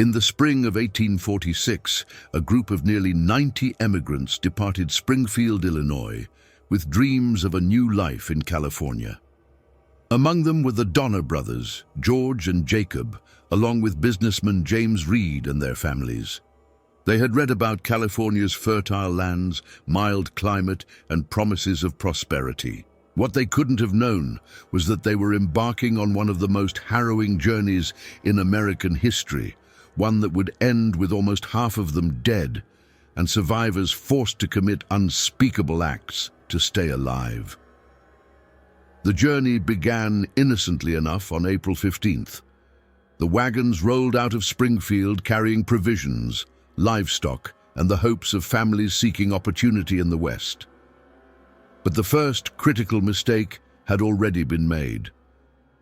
In the spring of 1846, a group of nearly 90 emigrants departed Springfield, Illinois, with dreams of a new life in California. Among them were the Donner brothers, George and Jacob, along with businessman James Reed and their families. They had read about California's fertile lands, mild climate, and promises of prosperity. What they couldn't have known was that they were embarking on one of the most harrowing journeys in American history, one that would end with almost half of them dead and survivors forced to commit unspeakable acts to stay alive. The journey began innocently enough on April 15th. The wagons rolled out of Springfield carrying provisions, livestock, and the hopes of families seeking opportunity in the West. But the first critical mistake had already been made.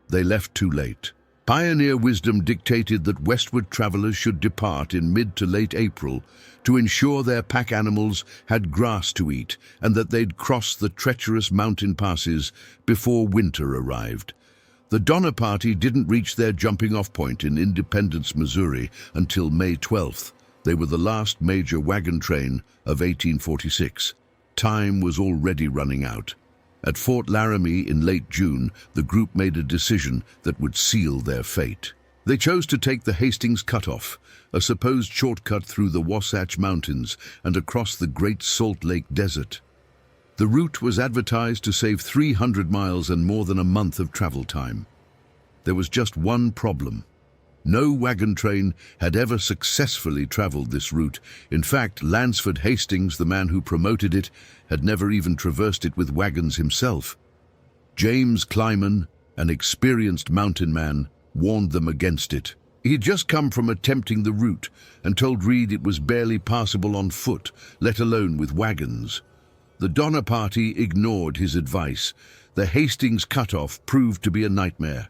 They left too late. Pioneer wisdom dictated that westward travelers should depart in mid to late April to ensure their pack animals had grass to eat and that they'd cross the treacherous mountain passes before winter arrived. The Donner Party didn't reach their jumping-off point in Independence, Missouri until May 12th. They were the last major wagon train of 1846. Time was already running out. At Fort Laramie in late June, the group made a decision that would seal their fate. They chose to take the Hastings Cutoff, a supposed shortcut through the Wasatch Mountains and across the Great Salt Lake Desert. The route was advertised to save 300 miles and more than a month of travel time. There was just one problem. No wagon train had ever successfully traveled this route. In fact, Lansford Hastings, the man who promoted it, had never even traversed it with wagons himself. James Clyman, an experienced mountain man, warned them against it. He'd just come from attempting the route and told Reed it was barely passable on foot, let alone with wagons. The Donner Party ignored his advice. The Hastings Cutoff proved to be a nightmare.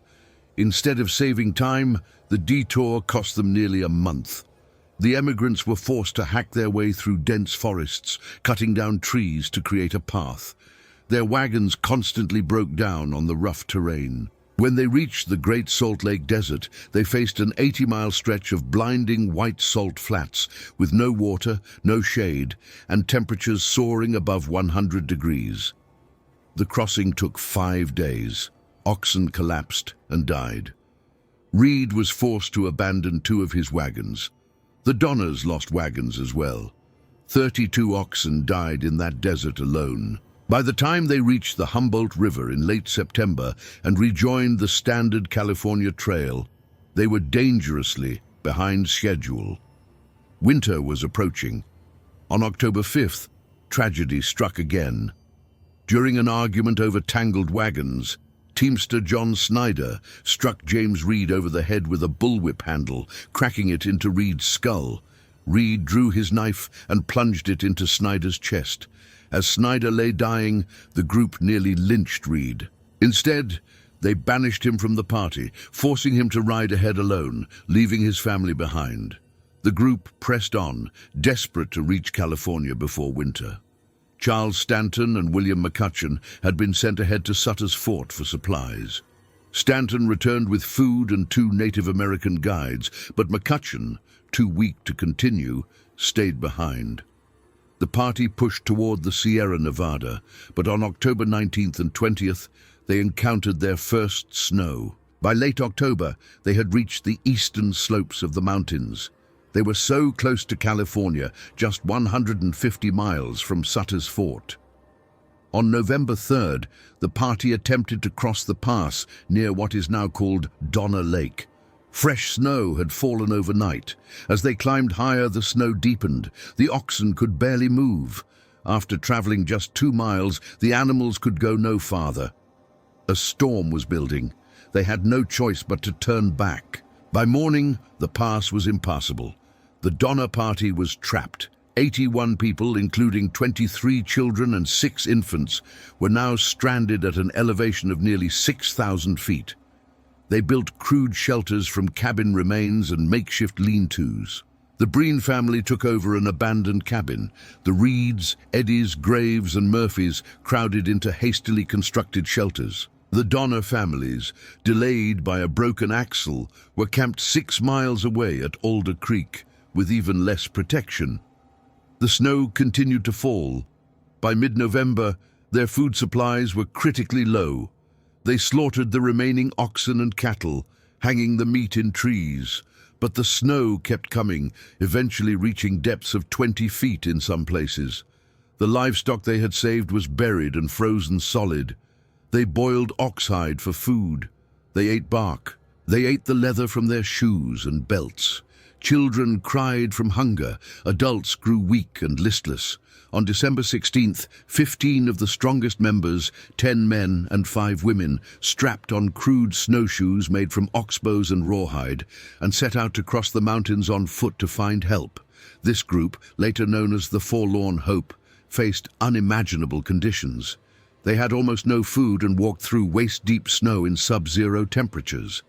Instead of saving time, the detour cost them nearly a month. The emigrants were forced to hack their way through dense forests, cutting down trees to create a path. Their wagons constantly broke down on the rough terrain. When they reached the Great Salt Lake Desert, they faced an 80-mile stretch of blinding white salt flats with no water, no shade, and temperatures soaring above 100 degrees. The crossing took 5 days. Oxen collapsed and died. Reed was forced to abandon 2 of his wagons. The Donners lost wagons as well. 32 oxen died in that desert alone. By the time they reached the Humboldt River in late September and rejoined the standard California Trail, they were dangerously behind schedule. Winter was approaching. On October 5th, tragedy struck again. During an argument over tangled wagons, teamster John Snyder struck James Reed over the head with a bullwhip handle, cracking it into Reed's skull. Reed drew his knife and plunged it into Snyder's chest. As Snyder lay dying, the group nearly lynched Reed. Instead, they banished him from the party, forcing him to ride ahead alone, leaving his family behind. The group pressed on, desperate to reach California before winter. Charles Stanton and William McCutcheon had been sent ahead to Sutter's Fort for supplies. Stanton returned with food and 2 Native American guides, but McCutcheon, too weak to continue, stayed behind. The party pushed toward the Sierra Nevada, but on October 19th and 20th, they encountered their first snow. By late October, they had reached the eastern slopes of the mountains. They were so close to California, just 150 miles from Sutter's Fort. On November 3rd, the party attempted to cross the pass near what is now called Donner Lake. Fresh snow had fallen overnight. As they climbed higher, the snow deepened. The oxen could barely move. After traveling just 2 miles, the animals could go no farther. A storm was building. They had no choice but to turn back. By morning, the pass was impassable. The Donner Party was trapped. 81 people, including 23 children and 6 infants, were now stranded at an elevation of nearly 6,000 feet. They built crude shelters from cabin remains and makeshift lean-tos. The Breen family took over an abandoned cabin. The Reeds, Eddies, Graves, and Murphys crowded into hastily constructed shelters. The Donner families, delayed by a broken axle, were camped 6 miles away at Alder Creek, with even less protection. The snow continued to fall. By mid-November, their food supplies were critically low. They slaughtered the remaining oxen and cattle, hanging the meat in trees. But the snow kept coming, eventually reaching depths of 20 feet in some places. The livestock they had saved was buried and frozen solid. They boiled oxhide for food. They ate bark. They ate the leather from their shoes and belts. Children cried from hunger. Adults grew weak and listless. On December 16th, 15 of the strongest members, 10 men and 5 women, strapped on crude snowshoes made from oxbows and rawhide, and set out to cross the mountains on foot to find help. This group, later known as the Forlorn Hope, faced unimaginable conditions. They had almost no food and walked through waist-deep snow in sub-zero temperatures.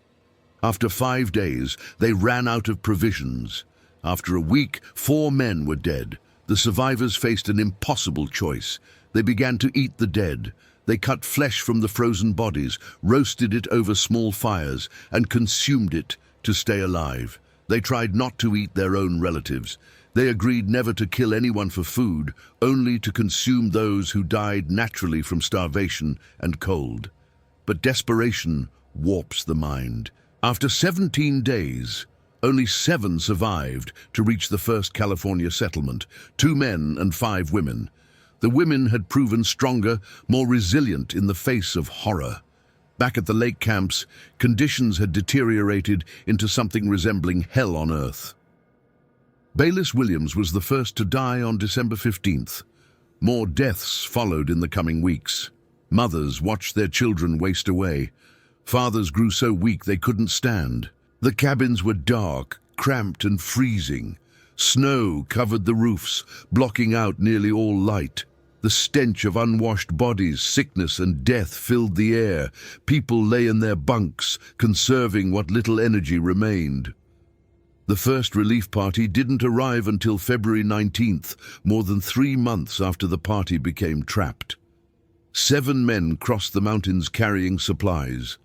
After 5 days, they ran out of provisions. After a week, 4 men were dead. The survivors faced an impossible choice. They began to eat the dead. They cut flesh from the frozen bodies, roasted it over small fires, and consumed it to stay alive. They tried not to eat their own relatives. They agreed never to kill anyone for food, only to consume those who died naturally from starvation and cold. But desperation warps the mind. After 17 days, only 7 survived to reach the first California settlement, 2 men and 5 women. The women had proven stronger, more resilient in the face of horror. Back at the lake camps, conditions had deteriorated into something resembling hell on earth. Baylis Williams was the first to die on December 15th. More deaths followed in the coming weeks. Mothers watched their children waste away. Fathers grew so weak they couldn't stand. The cabins were dark, cramped and freezing. Snow covered the roofs, blocking out nearly all light. The stench of unwashed bodies, sickness and death filled the air. People lay in their bunks, conserving what little energy remained. The first relief party didn't arrive until February 19th, more than 3 months after the party became trapped. 7 men crossed the mountains carrying supplies.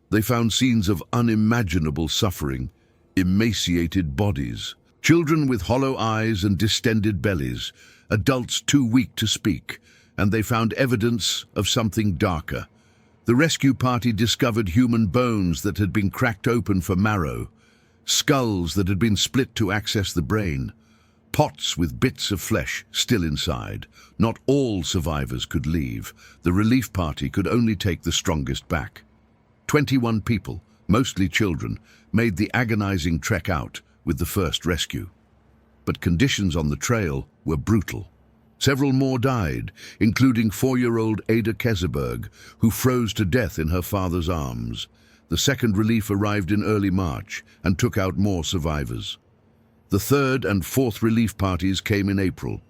They found scenes of unimaginable suffering, emaciated bodies, children with hollow eyes and distended bellies, adults too weak to speak, and they found evidence of something darker. The rescue party discovered human bones that had been cracked open for marrow, skulls that had been split to access the brain, pots with bits of flesh still inside. Not all survivors could leave. The relief party could only take the strongest back. 21 people, mostly children, made the agonizing trek out with the first rescue. But conditions on the trail were brutal. Several more died, including 4-year-old Ada Keseberg, who froze to death in her father's arms. The second relief arrived in early March and took out more survivors. The third and fourth relief parties came in April.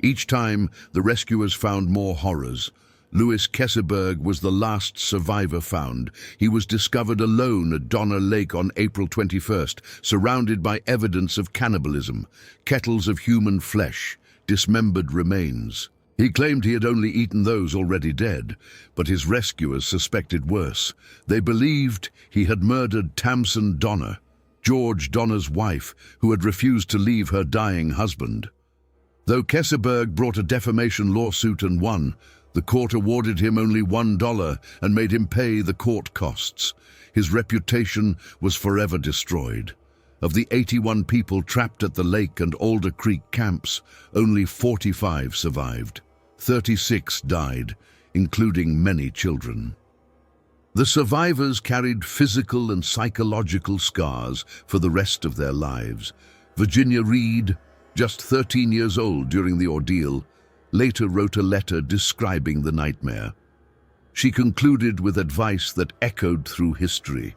Each time, the rescuers found more horrors. Louis Keseberg was the last survivor found. He was discovered alone at Donner Lake on April 21st, surrounded by evidence of cannibalism, kettles of human flesh, dismembered remains. He claimed he had only eaten those already dead, but his rescuers suspected worse. They believed he had murdered Tamsen Donner, George Donner's wife, who had refused to leave her dying husband. Though Keseberg brought a defamation lawsuit and won, the court awarded him only $1 and made him pay the court costs. His reputation was forever destroyed. Of the 81 people trapped at the Lake and Alder Creek camps, only 45 survived. 36 died, including many children. The survivors carried physical and psychological scars for the rest of their lives. Virginia Reed, just 13 years old during the ordeal, later wrote a letter describing the nightmare. She concluded with advice that echoed through history.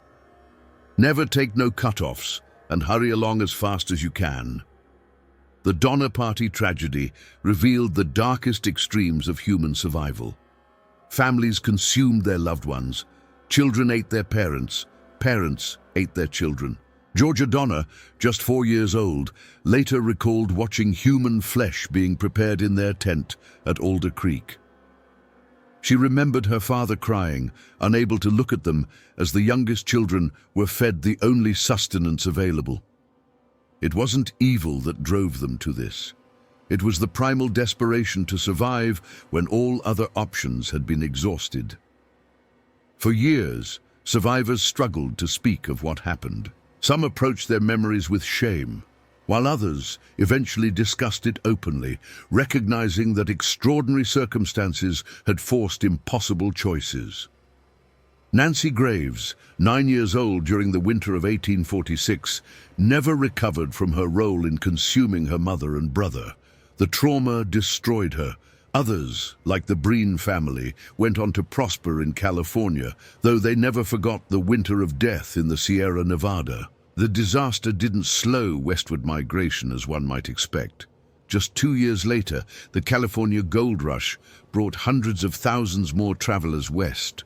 Never take no cut-offs and hurry along as fast as you can. The Donner Party tragedy revealed the darkest extremes of human survival. Families consumed their loved ones. Children ate their parents. Parents ate their children. Georgia Donner, just 4 years old, later recalled watching human flesh being prepared in their tent at Alder Creek. She remembered her father crying, unable to look at them as the youngest children were fed the only sustenance available. It wasn't evil that drove them to this. It was the primal desperation to survive when all other options had been exhausted. For years, survivors struggled to speak of what happened. Some approached their memories with shame, while others eventually discussed it openly, recognizing that extraordinary circumstances had forced impossible choices. Nancy Graves, 9 years old during the winter of 1846, never recovered from her role in consuming her mother and brother. The trauma destroyed her. Others, like the Breen family, went on to prosper in California, though they never forgot the winter of death in the Sierra Nevada. The disaster didn't slow westward migration as one might expect. Just 2 years later, the California gold rush brought hundreds of thousands more travelers west.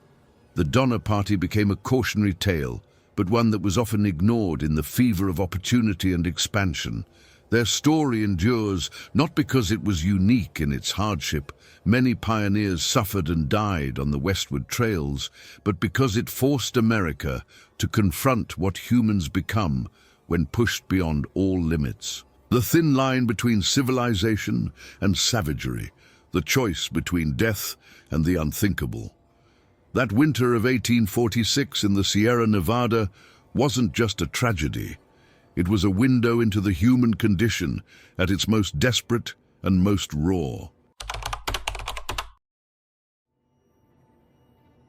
The Donner Party became a cautionary tale, but one that was often ignored in the fever of opportunity and expansion. Their story endures not because it was unique in its hardship. Many pioneers suffered and died on the westward trails, but because it forced America to confront what humans become when pushed beyond all limits. The thin line between civilization and savagery, the choice between death and the unthinkable. That winter of 1846 in the Sierra Nevada wasn't just a tragedy. It was a window into the human condition at its most desperate and most raw.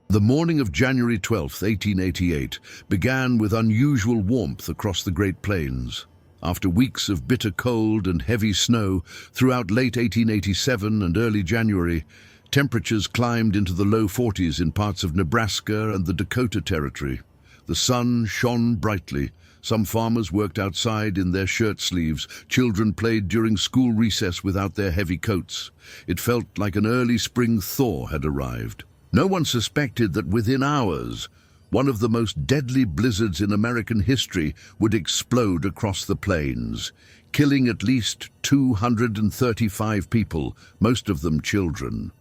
The morning of January 12, 1888, began with unusual warmth across the Great Plains. After weeks of bitter cold and heavy snow throughout late 1887 and early January, temperatures climbed into the low 40s in parts of Nebraska and the Dakota Territory. The sun shone brightly. Some farmers worked outside in their shirt sleeves. Children played during school recess without their heavy coats. It felt like an early spring thaw had arrived. No one suspected that within hours, one of the most deadly blizzards in American history would explode across the plains, killing at least 235 people, most of them children.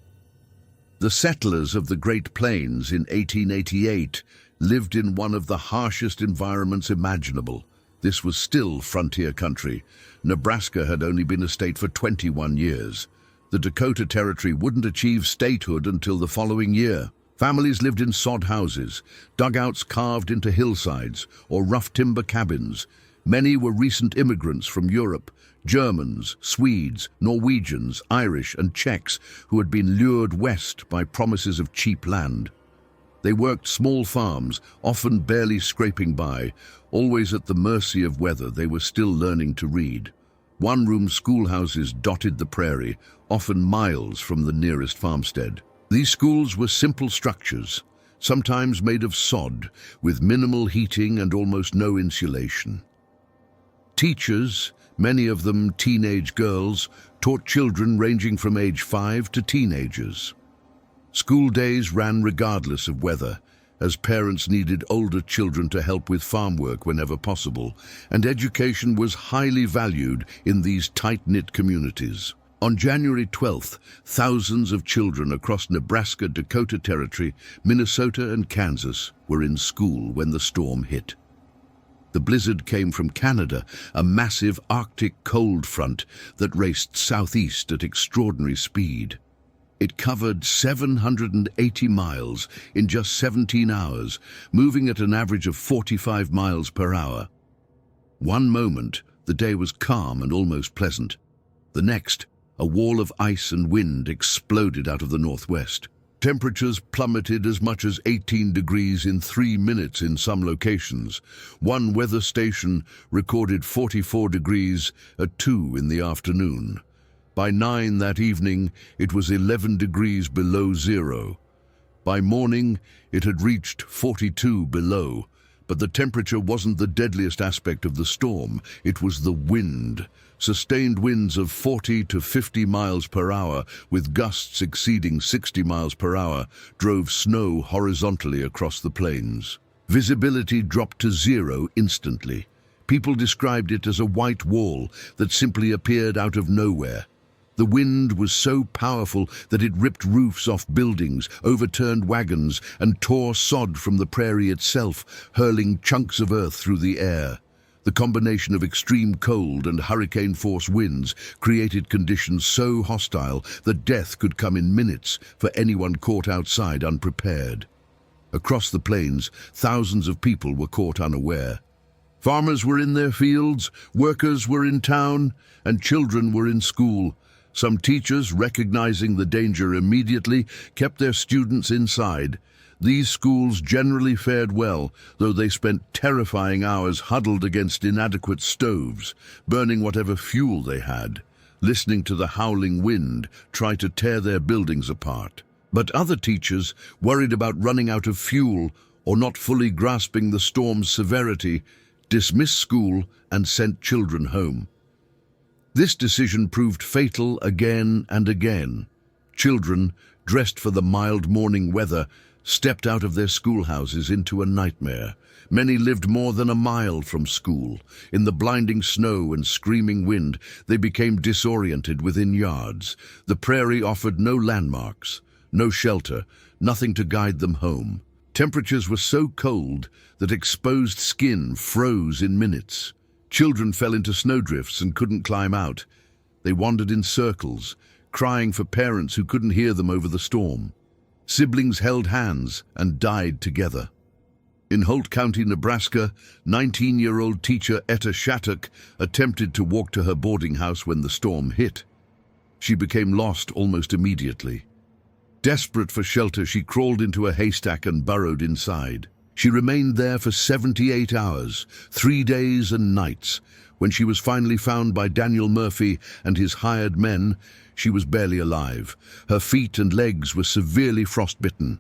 The settlers of the Great Plains in 1888 lived in one of the harshest environments imaginable. This was still frontier country. Nebraska had only been a state for 21 years. The Dakota Territory wouldn't achieve statehood until the following year. Families lived in sod houses, dugouts carved into hillsides, or rough timber cabins. Many were recent immigrants from Europe, Germans, Swedes, Norwegians, Irish, and Czechs who had been lured west by promises of cheap land. They worked small farms, often barely scraping by, always at the mercy of weather. They were still learning to read. One-room schoolhouses dotted the prairie, often miles from the nearest farmstead. These schools were simple structures, sometimes made of sod, with minimal heating and almost no insulation. Teachers, many of them teenage girls, taught children ranging from age 5 to teenagers. School days ran regardless of weather, as parents needed older children to help with farm work whenever possible, and education was highly valued in these tight-knit communities. On January 12th, thousands of children across Nebraska, Dakota Territory, Minnesota, and Kansas were in school when the storm hit. The blizzard came from Canada, a massive Arctic cold front that raced southeast at extraordinary speed. It covered 780 miles in just 17 hours, moving at an average of 45 miles per hour. One moment, the day was calm and almost pleasant. The next, a wall of ice and wind exploded out of the northwest. Temperatures plummeted as much as 18 degrees in 3 minutes in some locations. One weather station recorded 44 degrees at 2 in the afternoon. By 9 that evening, it was 11 degrees below zero. By morning, it had reached 42 below. But the temperature wasn't the deadliest aspect of the storm. It was the wind. Sustained winds of 40 to 50 miles per hour, with gusts exceeding 60 miles per hour, drove snow horizontally across the plains. Visibility dropped to zero instantly. People described it as a white wall that simply appeared out of nowhere. The wind was so powerful that it ripped roofs off buildings, overturned wagons, and tore sod from the prairie itself, hurling chunks of earth through the air. The combination of extreme cold and hurricane-force winds created conditions so hostile that death could come in minutes for anyone caught outside unprepared. Across the plains, thousands of people were caught unaware. Farmers were in their fields, workers were in town, and children were in school. Some teachers, recognizing the danger immediately, kept their students inside. These schools generally fared well, though they spent terrifying hours huddled against inadequate stoves, burning whatever fuel they had, listening to the howling wind try to tear their buildings apart. But other teachers, worried about running out of fuel or not fully grasping the storm's severity, dismissed school and sent children home. This decision proved fatal again and again. Children, dressed for the mild morning weather, stepped out of their schoolhouses into a nightmare. Many lived more than a mile from school. In the blinding snow and screaming wind, they became disoriented within yards. The prairie offered no landmarks, no shelter, nothing to guide them home. Temperatures were so cold that exposed skin froze in minutes. Children fell into snowdrifts and couldn't climb out. They wandered in circles, crying for parents who couldn't hear them over the storm. Siblings held hands and died together. In Holt County, Nebraska, 19-year-old teacher Etta Shattuck attempted to walk to her boarding house when the storm hit. She became lost almost immediately. Desperate for shelter, she crawled into a haystack and burrowed inside. She remained there for 78 hours, 3 days and nights. When she was finally found by Daniel Murphy and his hired men, she was barely alive. Her feet and legs were severely frostbitten.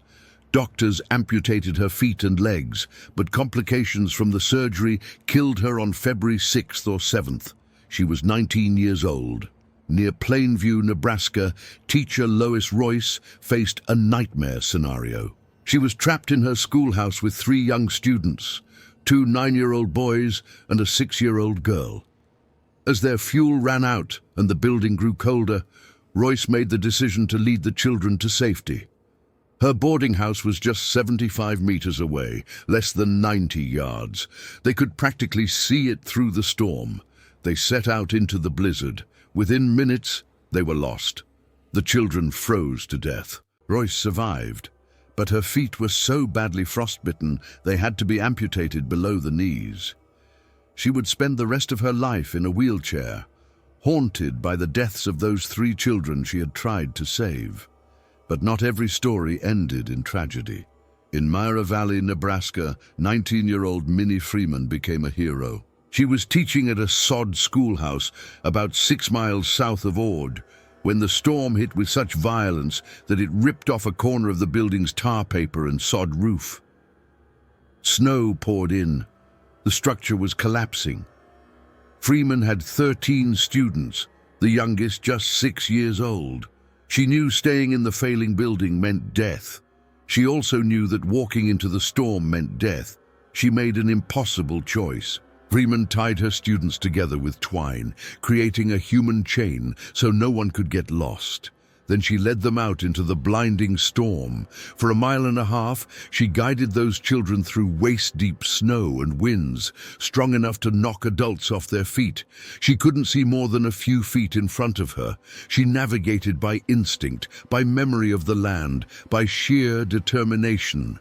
Doctors amputated her feet and legs, but complications from the surgery killed her on February 6th or 7th. She was 19 years old. Near Plainview, Nebraska, teacher Lois Royce faced a nightmare scenario. She was trapped in her schoolhouse with 3 young students, 2 9-year-old boys and a 6-year-old girl. As their fuel ran out and the building grew colder, Royce made the decision to lead the children to safety. Her boarding house was just 75 meters away, less than 90 yards. They could practically see it through the storm. They set out into the blizzard. Within minutes, they were lost. The children froze to death. Royce survived, but her feet were so badly frostbitten they had to be amputated below the knees. She would spend the rest of her life in a wheelchair, haunted by the deaths of those 3 children she had tried to save. But not every story ended in tragedy. In Myra Valley, Nebraska, 19-year-old Minnie Freeman became a hero. She was teaching at a sod schoolhouse about 6 miles south of Ord when the storm hit with such violence that it ripped off a corner of the building's tar paper and sod roof. Snow poured in. The structure was collapsing. Freeman had 13 students, the youngest just 6 years old. She knew staying in the failing building meant death. She also knew that walking into the storm meant death. She made an impossible choice. Freeman tied her students together with twine, creating a human chain so no one could get lost. Then she led them out into the blinding storm. For 1.5 miles, she guided those children through waist-deep snow and winds, strong enough to knock adults off their feet. She couldn't see more than a few feet in front of her. She navigated by instinct, by memory of the land, by sheer determination.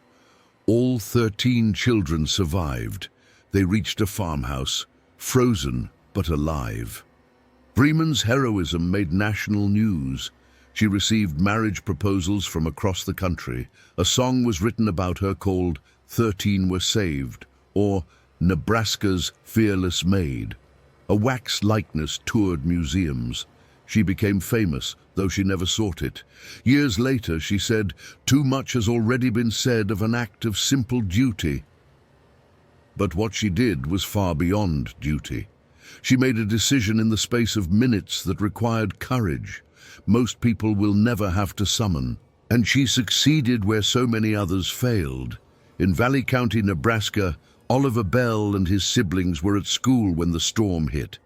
All 13 children survived. They reached a farmhouse, frozen but alive. Freeman's heroism made national news. She received marriage proposals from across the country. A song was written about her called 13 Were Saved, or Nebraska's Fearless Maid. A wax likeness toured museums. She became famous, though she never sought it. Years later, she said, "Too much has already been said of an act of simple duty." But what she did was far beyond duty. She made a decision in the space of minutes that required courage most people will never have to summon. And she succeeded where so many others failed. In Valley County, Nebraska, Oliver Bell and his siblings were at school when the storm hit.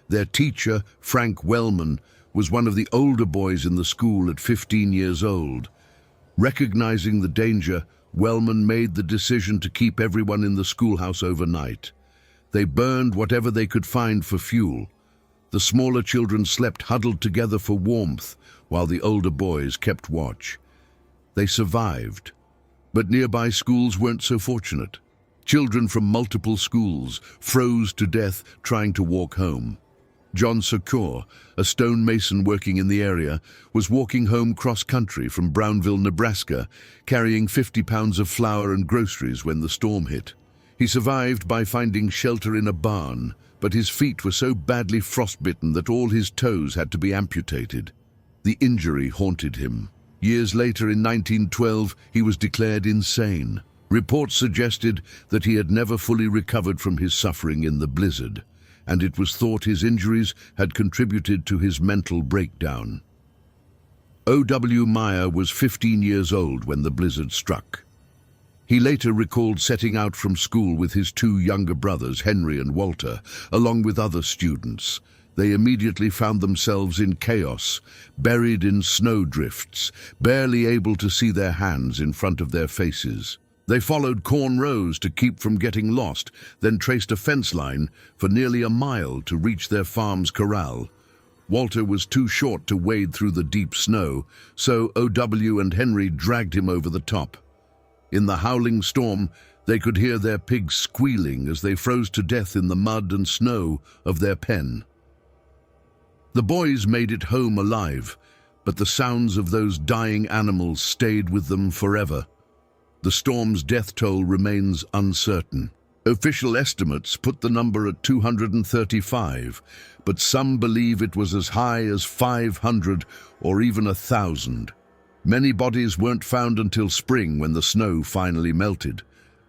Their teacher, Frank Wellman, was one of the older boys in the school at 15 years old. Recognizing the danger, Wellman made the decision to keep everyone in the schoolhouse overnight. They burned whatever they could find for fuel. The smaller children slept huddled together for warmth, while the older boys kept watch. They survived, but nearby schools weren't so fortunate. Children from multiple schools froze to death trying to walk home. John Secor, a stonemason working in the area, was walking home cross-country from Brownville, Nebraska, carrying 50 pounds of flour and groceries when the storm hit. He survived by finding shelter in a barn, but his feet were so badly frostbitten that all his toes had to be amputated. The injury haunted him. Years later, in 1912, he was declared insane. Reports suggested that he had never fully recovered from his suffering in the blizzard, and it was thought his injuries had contributed to his mental breakdown. O.W. Meyer was 15 years old when the blizzard struck. He later recalled setting out from school with his two younger brothers, Henry and Walter, along with other students. They immediately found themselves in chaos, buried in snowdrifts, barely able to see their hands in front of their faces. They followed corn rows to keep from getting lost, then traced a fence line for nearly a mile to reach their farm's corral. Walter was too short to wade through the deep snow, so O.W. and Henry dragged him over the top. In the howling storm, they could hear their pigs squealing as they froze to death in the mud and snow of their pen. The boys made it home alive, but the sounds of those dying animals stayed with them forever. The storm's death toll remains uncertain. Official estimates put the number at 235, but some believe it was as high as 500 or even 1,000. Many bodies weren't found until spring when the snow finally melted.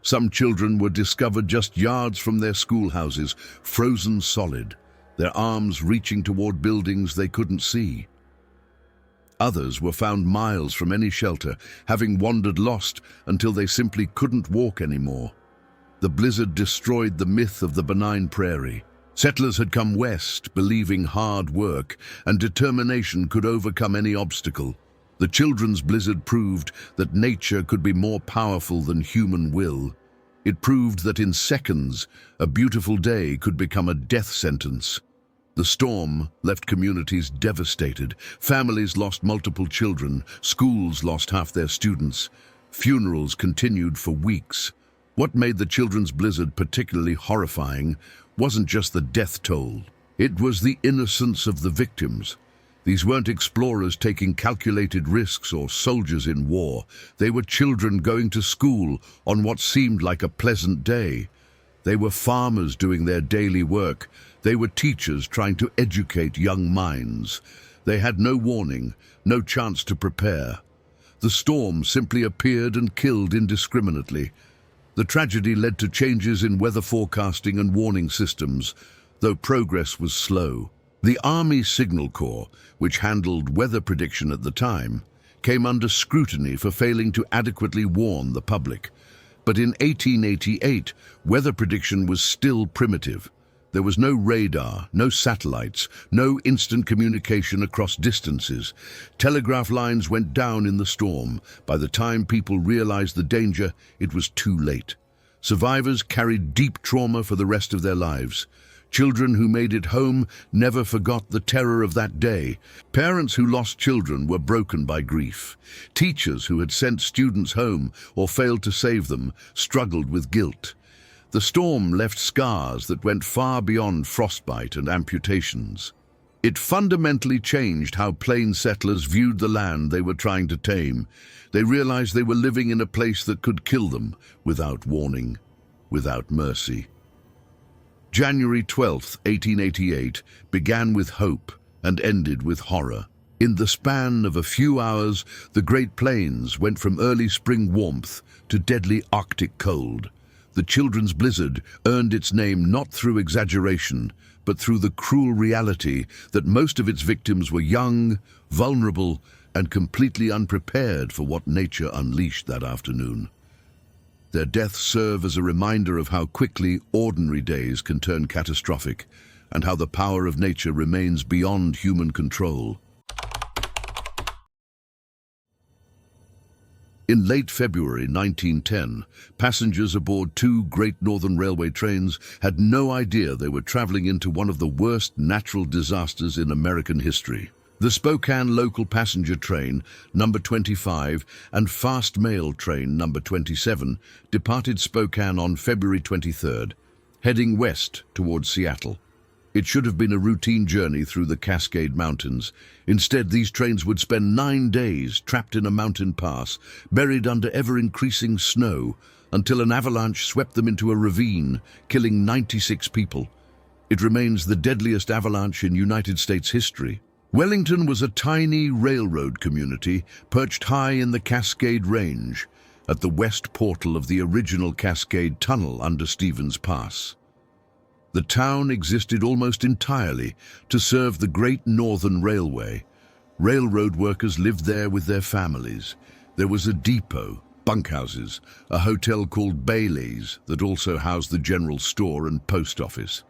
Some children were discovered just yards from their schoolhouses, frozen solid, their arms reaching toward buildings they couldn't see. Others were found miles from any shelter, having wandered lost until they simply couldn't walk anymore. The blizzard destroyed the myth of the benign prairie. Settlers had come west, believing hard work and determination could overcome any obstacle. The children's blizzard proved that nature could be more powerful than human will. It proved that in seconds, a beautiful day could become a death sentence. The storm left communities devastated. Families lost multiple children. Schools lost half their students. Funerals continued for weeks. What made the children's blizzard particularly horrifying wasn't just the death toll. It was the innocence of the victims. These weren't explorers taking calculated risks or soldiers in war. They were children going to school on what seemed like a pleasant day. They were farmers doing their daily work. They were teachers trying to educate young minds. They had no warning, no chance to prepare. The storm simply appeared and killed indiscriminately. The tragedy led to changes in weather forecasting and warning systems, though progress was slow. The Army Signal Corps, which handled weather prediction at the time, came under scrutiny for failing to adequately warn the public. But in 1888, weather prediction was still primitive. There was no radar, no satellites, no instant communication across distances. Telegraph lines went down in the storm. By the time people realized the danger, it was too late. Survivors carried deep trauma for the rest of their lives. Children who made it home never forgot the terror of that day. Parents who lost children were broken by grief. Teachers who had sent students home or failed to save them struggled with guilt. The storm left scars that went far beyond frostbite and amputations. It fundamentally changed how plain settlers viewed the land they were trying to tame. They realized they were living in a place that could kill them without warning, without mercy. January 12, 1888, began with hope and ended with horror. In the span of a few hours, the Great Plains went from early spring warmth to deadly Arctic cold. The children's blizzard earned its name not through exaggeration, but through the cruel reality that most of its victims were young, vulnerable, and completely unprepared for what nature unleashed that afternoon. Their deaths serve as a reminder of how quickly ordinary days can turn catastrophic, and how the power of nature remains beyond human control. In late February 1910, passengers aboard two Great Northern Railway trains had no idea they were traveling into one of the worst natural disasters in American history. The Spokane local passenger train, number 25, and fast mail train, number 27, departed Spokane on February 23rd, heading west towards Seattle. It should have been a routine journey through the Cascade Mountains. Instead, these trains would spend 9 days trapped in a mountain pass, buried under ever-increasing snow, until an avalanche swept them into a ravine, killing 96 people. It remains the deadliest avalanche in United States history. Wellington was a tiny railroad community perched high in the Cascade Range, at the west portal of the original Cascade Tunnel under Stevens Pass. The town existed almost entirely to serve the Great Northern Railway. Railroad workers lived there with their families. There was a depot, bunkhouses, a hotel called Bailey's that also housed the general store and post office,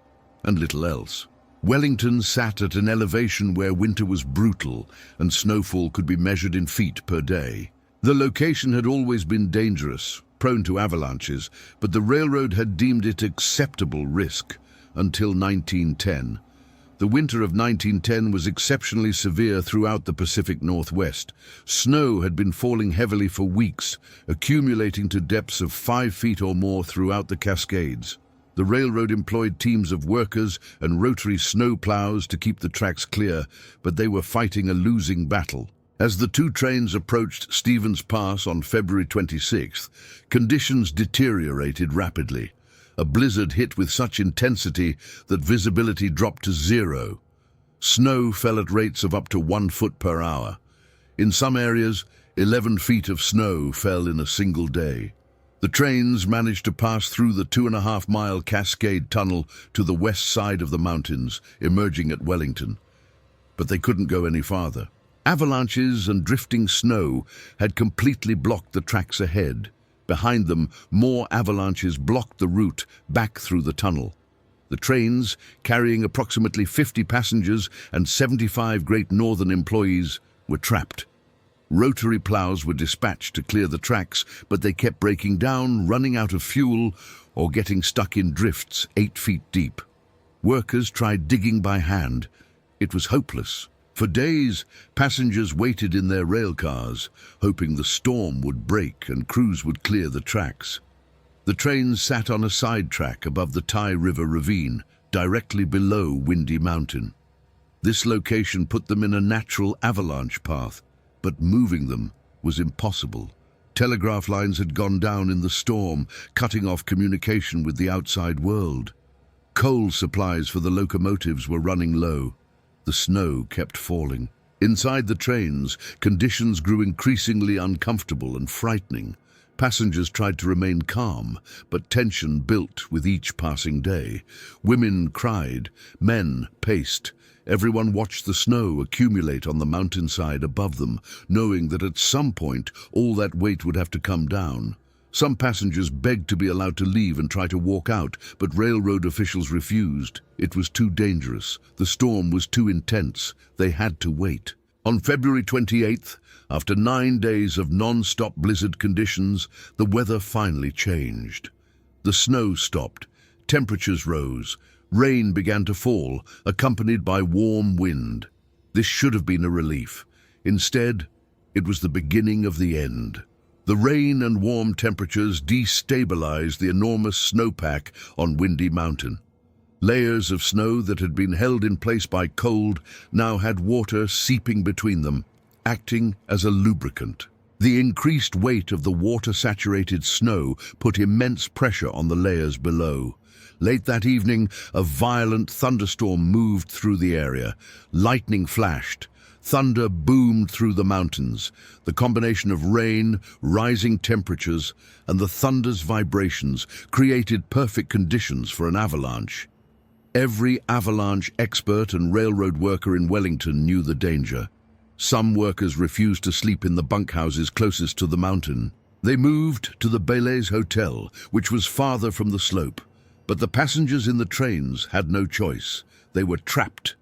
and little else. Wellington sat at an elevation where winter was brutal and snowfall could be measured in feet per day. The location had always been dangerous, prone to avalanches, but the railroad had deemed it acceptable risk. Until 1910. The winter of 1910 was exceptionally severe throughout the Pacific Northwest. Snow had been falling heavily for weeks, accumulating to depths of 5 feet or more throughout the Cascades. The railroad employed teams of workers and rotary snow plows to keep the tracks clear, but they were fighting a losing battle. As the two trains approached Stevens Pass on February 26th, conditions deteriorated rapidly. A blizzard hit with such intensity that visibility dropped to 0. Snow fell at rates of up to 1 foot per hour. In some areas, 11 feet of snow fell in a single day. The trains managed to pass through the 2.5-mile Cascade Tunnel to the west side of the mountains, emerging at Wellington. But they couldn't go any farther. Avalanches and drifting snow had completely blocked the tracks ahead. Behind them, more avalanches blocked the route back through the tunnel. The trains, carrying approximately 50 passengers and 75 Great Northern employees, were trapped. Rotary plows were dispatched to clear the tracks, but they kept breaking down, running out of fuel, or getting stuck in drifts 8 feet deep. Workers tried digging by hand. It was hopeless. For days, passengers waited in their rail cars, hoping the storm would break and crews would clear the tracks. The trains sat on a side track above the Ty River ravine, directly below Windy Mountain. This location put them in a natural avalanche path, but moving them was impossible. Telegraph lines had gone down in the storm, cutting off communication with the outside world. Coal supplies for the locomotives were running low. The snow kept falling. Inside the trains, conditions grew increasingly uncomfortable and frightening. Passengers tried to remain calm, but tension built with each passing day. Women cried, men paced. Everyone watched the snow accumulate on the mountainside above them, knowing that at some point all that weight would have to come down. Some passengers begged to be allowed to leave and try to walk out, but railroad officials refused. It was too dangerous. The storm was too intense. They had to wait. On February 28th, after 9 days of non-stop blizzard conditions, the weather finally changed. The snow stopped. Temperatures rose. Rain began to fall, accompanied by warm wind. This should have been a relief. Instead, it was the beginning of the end. The rain and warm temperatures destabilized the enormous snowpack on Windy Mountain. Layers of snow that had been held in place by cold now had water seeping between them, acting as a lubricant. The increased weight of the water-saturated snow put immense pressure on the layers below. Late that evening, a violent thunderstorm moved through the area. Lightning flashed. Thunder boomed through the mountains. The combination of rain, rising temperatures, and the thunder's vibrations created perfect conditions for an avalanche. Every avalanche expert and railroad worker in Wellington knew the danger. Some workers refused to sleep in the bunkhouses closest to the mountain. They moved to the Bailey's Hotel, which was farther from the slope. But the passengers in the trains had no choice. They were trapped.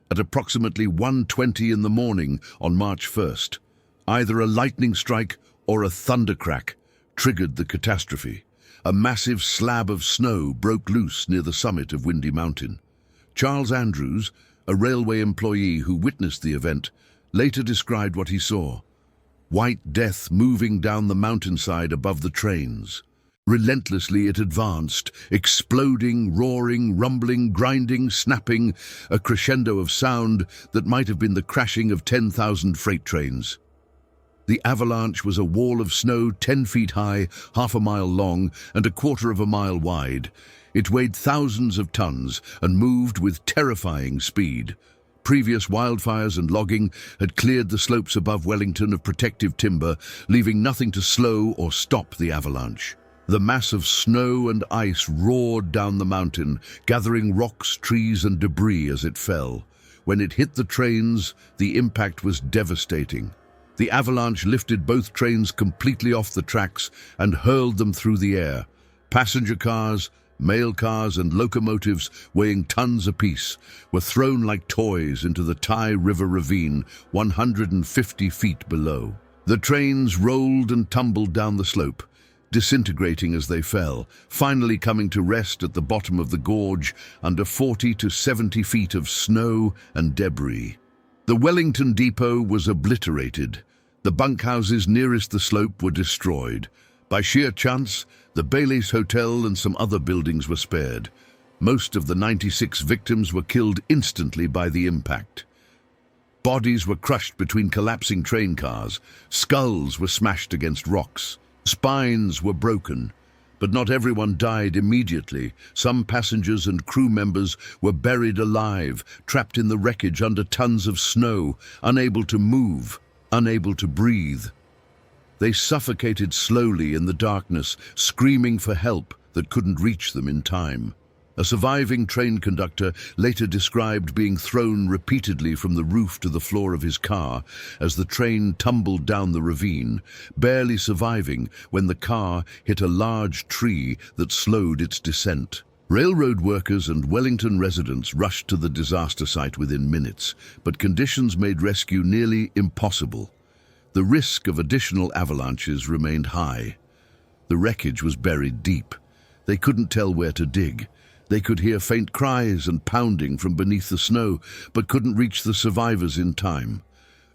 At approximately 1:20 in the morning on March 1st, either a lightning strike or a thundercrack triggered the catastrophe. A massive slab of snow broke loose near the summit of Windy Mountain. Charles Andrews, a railway employee who witnessed the event, later described what he saw. White death moving down the mountainside above the trains. Relentlessly it advanced, exploding, roaring, rumbling, grinding, snapping, a crescendo of sound that might have been the crashing of 10,000 freight trains. The avalanche was a wall of snow 10 feet high, half a mile long, and a quarter of a mile wide. It weighed thousands of tons and moved with terrifying speed. Previous wildfires and logging had cleared the slopes above Wellington of protective timber, leaving nothing to slow or stop the avalanche. The mass of snow and ice roared down the mountain, gathering rocks, trees, and debris as it fell. When it hit the trains, the impact was devastating. The avalanche lifted both trains completely off the tracks and hurled them through the air. Passenger cars, mail cars, and locomotives weighing tons apiece were thrown like toys into the Ty River ravine 150 feet below. The trains rolled and tumbled down the slope, disintegrating as they fell, finally coming to rest at the bottom of the gorge under 40 to 70 feet of snow and debris. The Wellington depot was obliterated. The bunkhouses nearest the slope were destroyed. By sheer chance, the Bailey's Hotel and some other buildings were spared. Most of the 96 victims were killed instantly by the impact. Bodies were crushed between collapsing train cars. Skulls were smashed against rocks. Spines were broken, but not everyone died immediately. Some passengers and crew members were buried alive, trapped in the wreckage under tons of snow, unable to move, unable to breathe. They suffocated slowly in the darkness, screaming for help that couldn't reach them in time. A surviving train conductor later described being thrown repeatedly from the roof to the floor of his car as the train tumbled down the ravine, barely surviving when the car hit a large tree that slowed its descent. Railroad workers and Wellington residents rushed to the disaster site within minutes, but conditions made rescue nearly impossible. The risk of additional avalanches remained high. The wreckage was buried deep. They couldn't tell where to dig. They could hear faint cries and pounding from beneath the snow, but couldn't reach the survivors in time.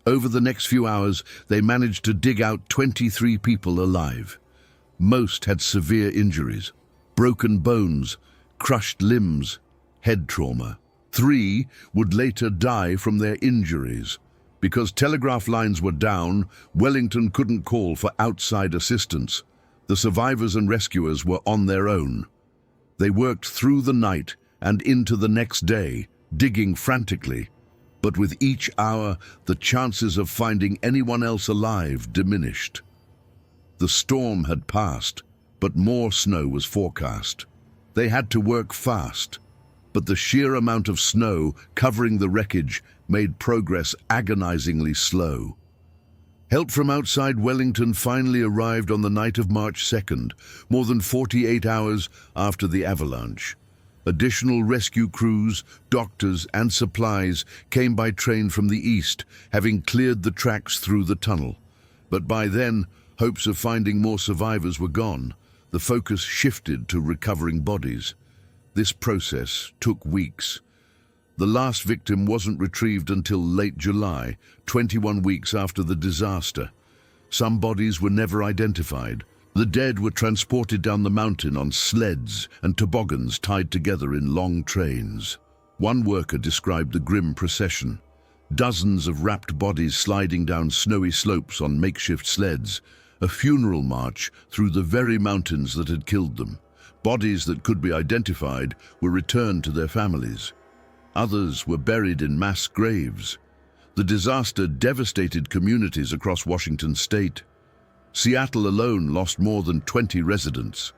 Over the next few hours, they managed to dig out 23 people alive. Most had severe injuries, broken bones, crushed limbs, head trauma. 3 would later die from their injuries. Because telegraph lines were down, Wellington couldn't call for outside assistance. The survivors and rescuers were on their own. They worked through the night and into the next day, digging frantically. But with each hour, the chances of finding anyone else alive diminished. The storm had passed, but more snow was forecast. They had to work fast, but the sheer amount of snow covering the wreckage made progress agonizingly slow. Help from outside Wellington finally arrived on the night of March 2nd, more than 48 hours after the avalanche. Additional rescue crews, doctors, and supplies came by train from the east, having cleared the tracks through the tunnel. But by then, hopes of finding more survivors were gone. The focus shifted to recovering bodies. This process took weeks. The last victim wasn't retrieved until late July, 21 weeks after the disaster. Some bodies were never identified. The dead were transported down the mountain on sleds and toboggans tied together in long trains. One worker described the grim procession. Dozens of wrapped bodies sliding down snowy slopes on makeshift sleds, a funeral march through the very mountains that had killed them. Bodies that could be identified were returned to their families. Others were buried in mass graves. The disaster devastated communities across Washington state. Seattle alone lost more than 20 residents.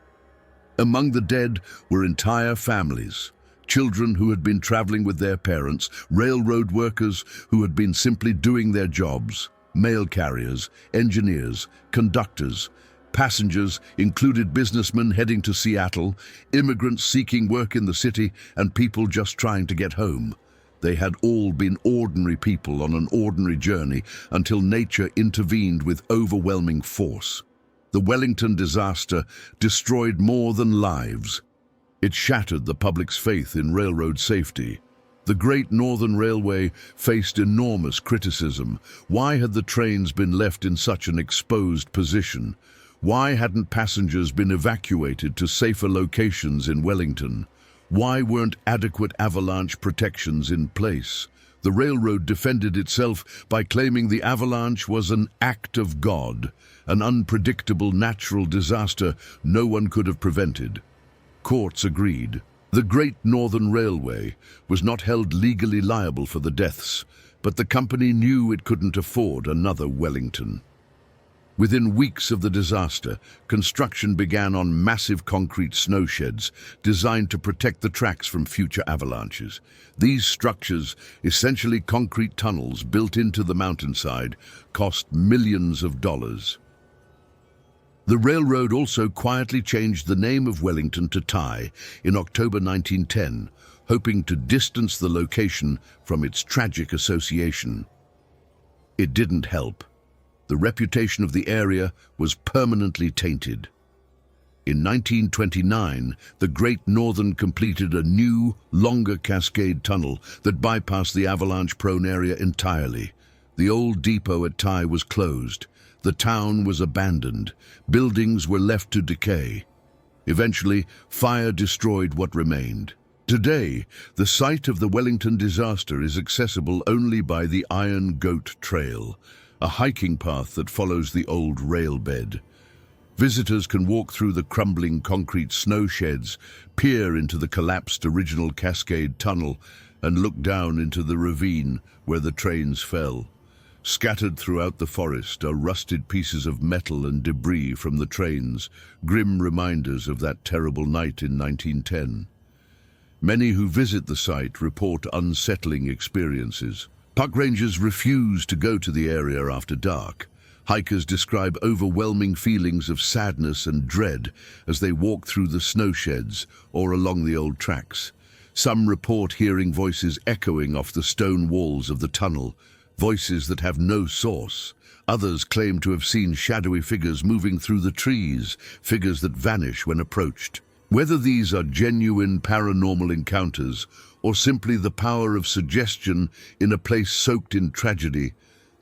Among the dead were entire families, children who had been traveling with their parents, railroad workers who had been simply doing their jobs, mail carriers, engineers, conductors, Passengers included businessmen heading to Seattle, immigrants seeking work in the city, and people just trying to get home. They had all been ordinary people on an ordinary journey until nature intervened with overwhelming force. The Wellington disaster destroyed more than lives. It shattered the public's faith in railroad safety. The Great Northern Railway faced enormous criticism. Why had the trains been left in such an exposed position? Why hadn't passengers been evacuated to safer locations in Wellington? Why weren't adequate avalanche protections in place? The railroad defended itself by claiming the avalanche was an act of God, an unpredictable natural disaster no one could have prevented. Courts agreed. The Great Northern Railway was not held legally liable for the deaths, but the company knew it couldn't afford another Wellington. Within weeks of the disaster, construction began on massive concrete snow sheds designed to protect the tracks from future avalanches. These structures, essentially concrete tunnels built into the mountainside, cost millions of dollars. The railroad also quietly changed the name of Wellington to Ty in October 1910, hoping to distance the location from its tragic association. It didn't help. The reputation of the area was permanently tainted. In 1929, the Great Northern completed a new, longer cascade tunnel that bypassed the avalanche-prone area entirely. The old depot at Ty was closed. The town was abandoned. Buildings were left to decay. Eventually, fire destroyed what remained. Today, the site of the Wellington disaster is accessible only by the Iron Goat Trail, a hiking path that follows the old rail bed. Visitors can walk through the crumbling concrete snow sheds, peer into the collapsed original cascade tunnel, and look down into the ravine where the trains fell. Scattered throughout the forest are rusted pieces of metal and debris from the trains, grim reminders of that terrible night in 1910. Many who visit the site report unsettling experiences. Park rangers refuse to go to the area after dark. Hikers describe overwhelming feelings of sadness and dread as they walk through the snow sheds or along the old tracks. Some report hearing voices echoing off the stone walls of the tunnel, voices that have no source. Others claim to have seen shadowy figures moving through the trees, figures that vanish when approached. Whether these are genuine paranormal encounters or simply the power of suggestion in a place soaked in tragedy,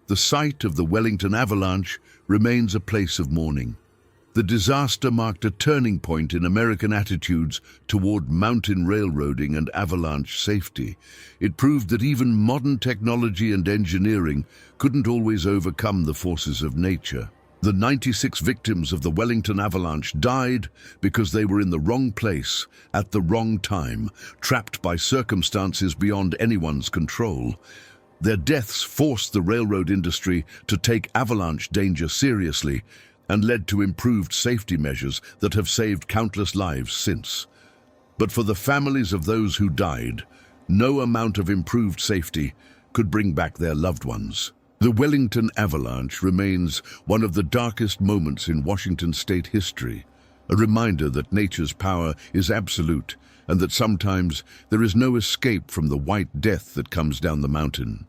the site of the Wellington avalanche remains a place of mourning. The disaster marked a turning point in American attitudes toward mountain railroading and avalanche safety. It proved that even modern technology and engineering couldn't always overcome the forces of nature. The 96 victims of the Wellington avalanche died because they were in the wrong place at the wrong time, trapped by circumstances beyond anyone's control. Their deaths forced the railroad industry to take avalanche danger seriously and led to improved safety measures that have saved countless lives since. But for the families of those who died, no amount of improved safety could bring back their loved ones. The Wellington avalanche remains one of the darkest moments in Washington state history, a reminder that nature's power is absolute and that sometimes there is no escape from the white death that comes down the mountain.